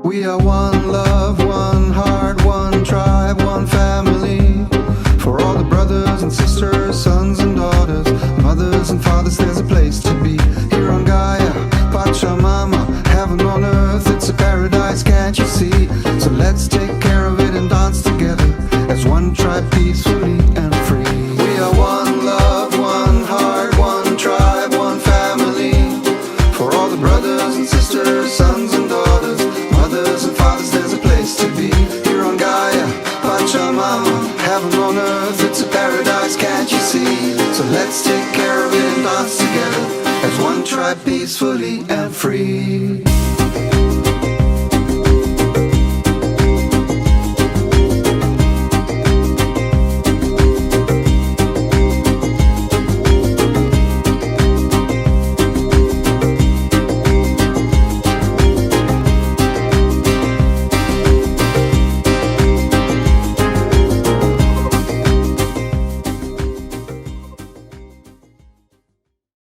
We are one love, one heart, one tribe, one family. For all the brothers and sisters, sons and daughters, mothers and fathers, there's a place to be. Here on Gaia, Pachamama, heaven on earth, it's a paradise, can't you see? So let's take care of it and dance together as one tribe, peacefully and free. We are one love, one heart, one tribe, one family. For all the brothers and sisters, sons and daughters, mothers and fathers, there's a place to be. Here on Gaia, Pachamama, heaven on earth, it's a paradise, can't you see? So let's take care of it and dance together as one tribe, peacefully and